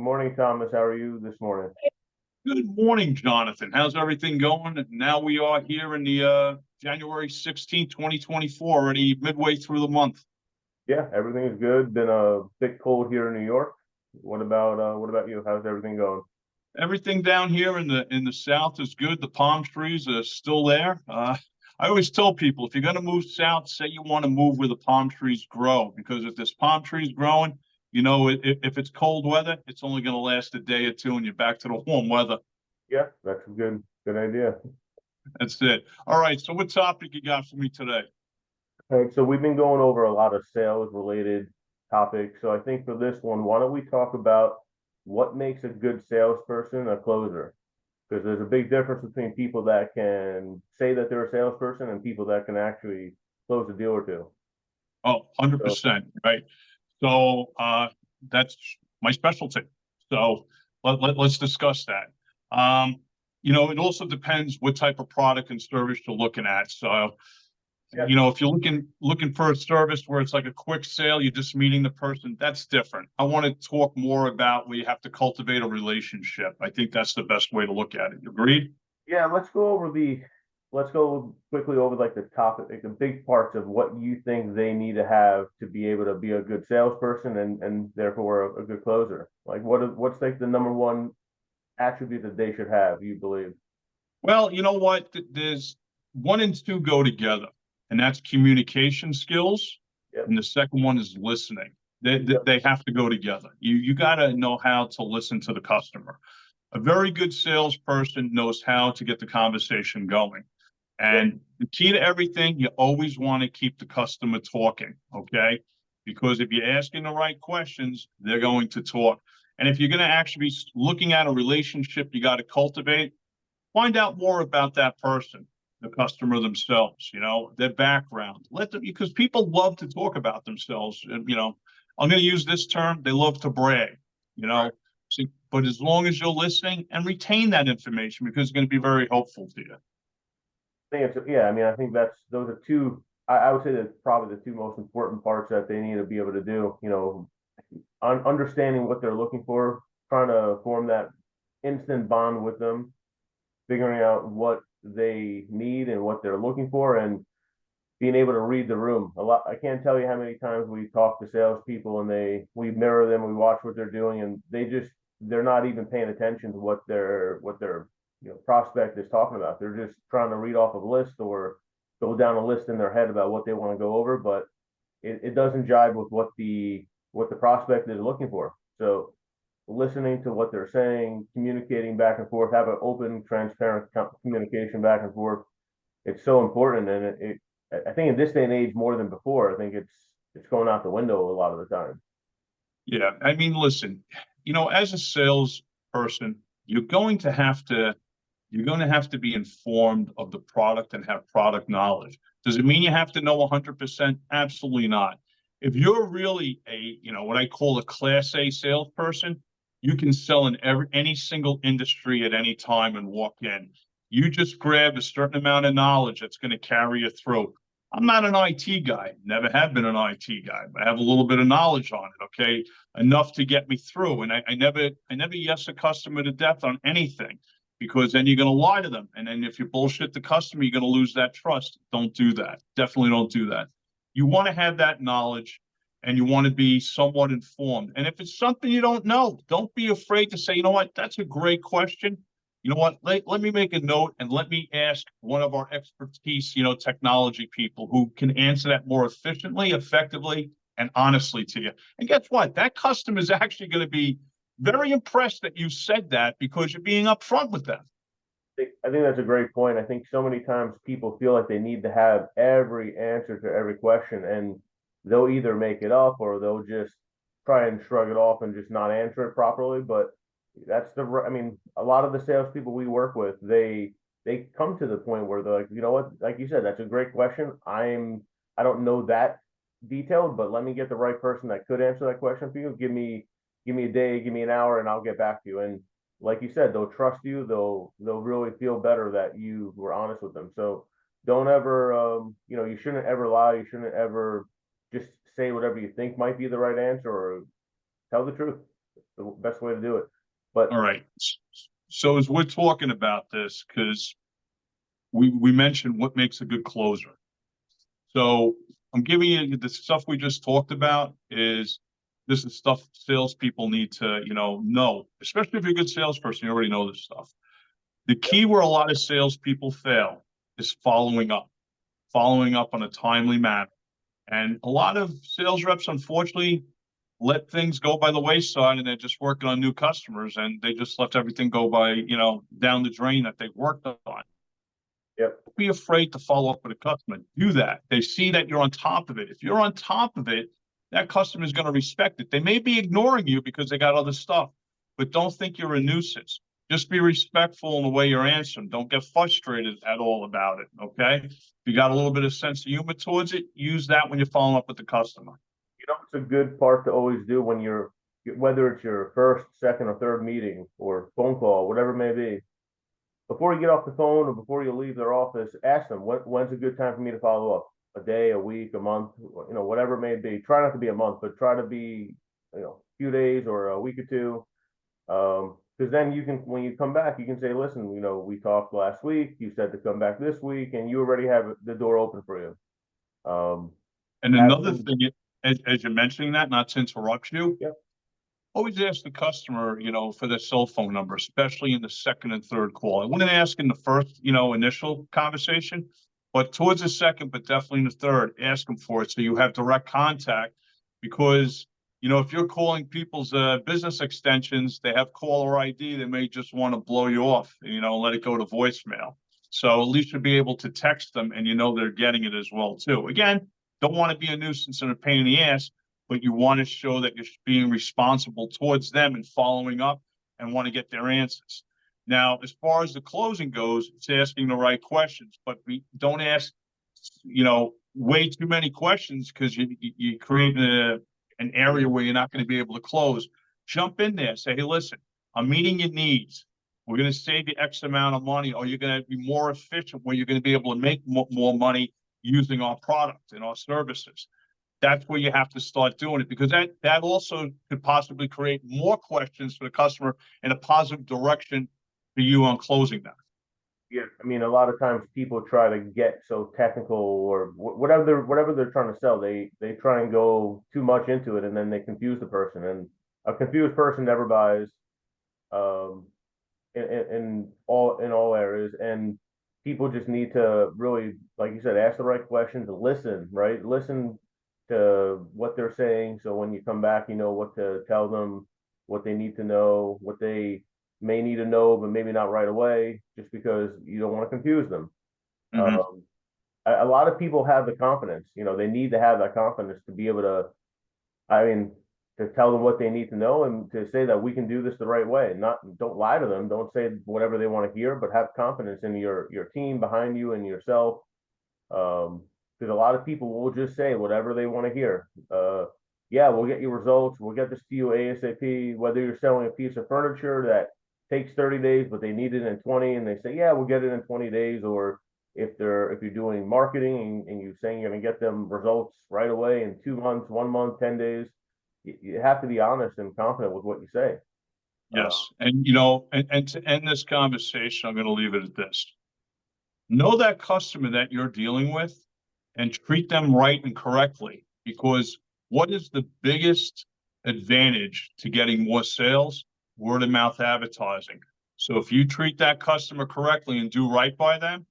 Morning, Thomas. How are you this morning? Good morning, Jonathan. How's everything going? Now we are here in the January 16th, 2024, already midway through the month. Yeah, everything is good. Been a bit cold here in New York. What about you? How's everything going? Everything down here in the south is good. The palm trees are still there. I always tell people if you're going to move south, say you want to move where the palm trees grow, because if this palm tree is growing, if it's cold weather, it's only going to last a day or two, and you're back to the warm weather. Yeah, that's a good idea. That's it. All right. So what topic you got for me today? All right, so we've been going over a lot of sales related topics. So I think for this one, why don't we talk about what makes a good salesperson a closer? Because there's a big difference between people that can say that they're a salesperson and people that can actually close a deal or two. Oh, So 100%, right? So that's my specialty. So let's discuss that. Um, it also depends what type of product and service you're looking at. So, yeah, if you're looking for a service where it's like a quick sale, you're just meeting the person, that's different. I want to talk more about where you have to cultivate a relationship. I think that's the best way to look at it. You agreed? yeah, let's go quickly over like the topic, like the big parts of what you think they need to have to be able to be a good salesperson and therefore a good closer. Like what's like the number one attribute that they should have, you believe? Well, you know what? There's one and two go together, and that's communication skills. Yep. And the second one is listening. They, they, Yep. they have to go together. You got to know how to listen to the customer. A very good salesperson knows how to get the conversation going. Yep. And the key to everything, you always want to keep the customer talking, okay? Because if you're asking the right questions, they're going to talk. And if you're going to actually be looking at a relationship you got to cultivate, find out more about that person, the customer themselves, their background. Let them, because people love to talk about themselves. I'm going to use this term, they love to brag, you know. Right. So, but as long as you're listening and retain that information, because it's going to be very helpful to you. I think it's yeah, I mean, I think that's those are two I would say that's probably the two most important parts that they need to be able to do, understanding what they're looking for, trying to form that instant bond with them, figuring out what they need and what they're looking for, and being able to read the room. A lot. I can't tell you how many times we talk to salespeople and we mirror them, we watch what they're doing, and they're not even paying attention to what their prospect is talking about. They're just trying to read off a list or go down a list in their head about what they want to go over, but it doesn't jive with what the prospect is looking for. So listening to what they're saying, communicating back and forth, have an open, transparent communication back and forth. It's so important, and I think in this day and age more than before, I think it's going out the window a lot of the time. Yeah, I mean, listen, as a salesperson, you're going to have to be informed of the product and have product knowledge. Does it mean you have to know 100%? Absolutely not. If you're really what I call a class A salesperson, you can sell in any single industry at any time and walk in. You just grab a certain amount of knowledge that's going to carry you through. I'm not an IT guy, never have been an IT guy, but I have a little bit of knowledge on it, okay? Enough to get me through. And I never yes a customer to death on anything, because then you're going to lie to them. And then if you bullshit the customer, you're going to lose that trust. Don't do that. Definitely don't do that. You want to have that knowledge and you want to be somewhat informed. And if it's something you don't know, don't be afraid to say, you know what, that's a great question. You know what, let me make a note and let me ask one of our expertise, technology people who can answer that more efficiently, effectively, and honestly to you. And guess what? That customer is actually going to be very impressed that you said that because you're being upfront with them. I think that's a great point. I think so many times people feel like they need to have every answer to every question, and they'll either make it up or they'll just try and shrug it off and just not answer it properly. But I mean, a lot of the salespeople we work with, they come to the point where they're like, you know what, like you said, that's a great question. I don't know that detailed, but let me get the right person that could answer that question for you. Give me a day, give me an hour, and I'll get back to you. And like you said, they'll trust you. They'll really feel better that you were honest with them. So don't ever, you shouldn't ever lie. You shouldn't ever just say whatever you think might be the right answer, or tell the truth. the best way to do it. But All right. So as we're talking about this, because we mentioned what makes a good closer. So I'm giving you the stuff we just talked about is this is stuff salespeople need to, know, especially if you're a good salesperson, you already know this stuff. The key where a lot of salespeople fail is following up on a timely manner. And a lot of sales reps, unfortunately, let things go by the wayside and they're just working on new customers and they just let everything go by, down the drain that they've worked on. yep, Don't be afraid to follow up with a customer. Do that. They see that you're on top of it. If you're on top of it, that customer is going to respect it. They may be ignoring you because they got other stuff, but don't think you're a nuisance. Just be respectful in the way you're answering. Don't get frustrated at all about it. Okay. If you got a little bit of sense of humor towards it, use that when you're following up with the customer. it's a good part to always do when whether it's your first, second, or third meeting or phone call, whatever it may be. Before you get off the phone or before you leave their office, ask them when's a good time for me to follow up. A day, a week, a month, whatever it may be. Try not to be a month, but try to be, a few days or a week or two. Because then you can, when you come back, you can say, listen, we talked last week. You said to come back this week, and you already have the door open for you. And another them, thing, as you're mentioning that, not to interrupt you, yeah, always ask the customer, for their cell phone number, especially in the second and third call. I wouldn't ask in the first, initial conversation, but towards the second, but definitely in the third, ask them for it so you have direct contact. Because, if you're calling people's business extensions, they have caller ID, they may just want to blow you off, let it go to voicemail. So at least you'll be able to text them and they're getting it as well, too. Again, don't want to be a nuisance and a pain in the ass, but you want to show that you're being responsible towards them and following up and want to get their answers. Now, as far as the closing goes, it's asking the right questions, but don't ask, way too many questions because you create an area where you're not going to be able to close. Jump in there, say, hey, listen, I'm meeting your needs. We're going to save you X amount of money, or you're going to be more efficient where you're going to be able to make more money using our product and our services. That's where you have to start doing it, because that also could possibly create more questions for the customer in a positive direction for you on closing them. yeah. I mean, a lot of times people try to get so technical or whatever they're trying to sell. They try and go too much into it, and then they confuse the person. And a confused person never buys. Um, in all areas, and people just need to really, like you said, ask the right questions, listen, right? Listen to what they're saying, so when you come back, you know what to tell them, what they need to know, what they may need to know, but maybe not right away, just because you don't want to confuse them. Mm-hmm. A lot of people have the confidence, they need to have that confidence to be able to, I mean, to tell them what they need to know and to say that we can do this the right way. Don't lie to them. Don't say whatever they want to hear, but have confidence in your team behind you and yourself. Because a lot of people will just say whatever they want to hear. Yeah, we'll get you results. We'll get this to you ASAP. Whether you're selling a piece of furniture that takes 30 days, but they need it in 20, and they say, yeah, we'll get it in 20 days. Or if you're doing marketing and you're saying you're going to get them results right away in 2 months, 1 month, 10 days, you have to be honest and confident with what you say. Yes. And, and to end this conversation, I'm going to leave it at this. Know that customer that you're dealing with and treat them right and correctly, because what is the biggest advantage to getting more sales? Word of mouth advertising. So if you treat that customer correctly and do right by them,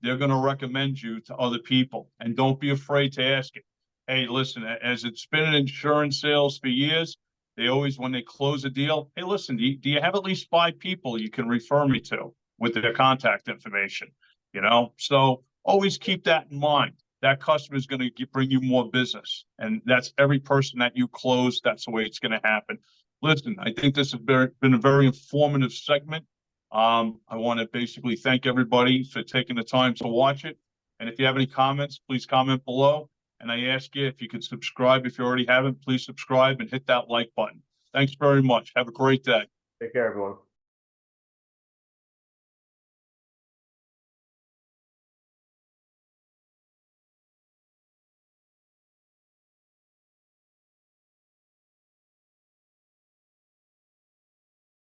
they're going to recommend you to other people. And don't be afraid to ask it. Hey, listen, as it's been in insurance sales for years, they always, when they close a deal, hey, listen, do you have at least 5 people you can refer me to with their contact information? So always keep that in mind. That customer is going to bring you more business. And that's every person that you close. That's the way it's going to happen. Listen, I think this has been a very informative segment. I want to basically thank everybody for taking the time to watch it. And if you have any comments, please comment below. And I ask you if you could subscribe. If you already haven't, please subscribe and hit that like button. Thanks very much. Have a great day. Take care, everyone.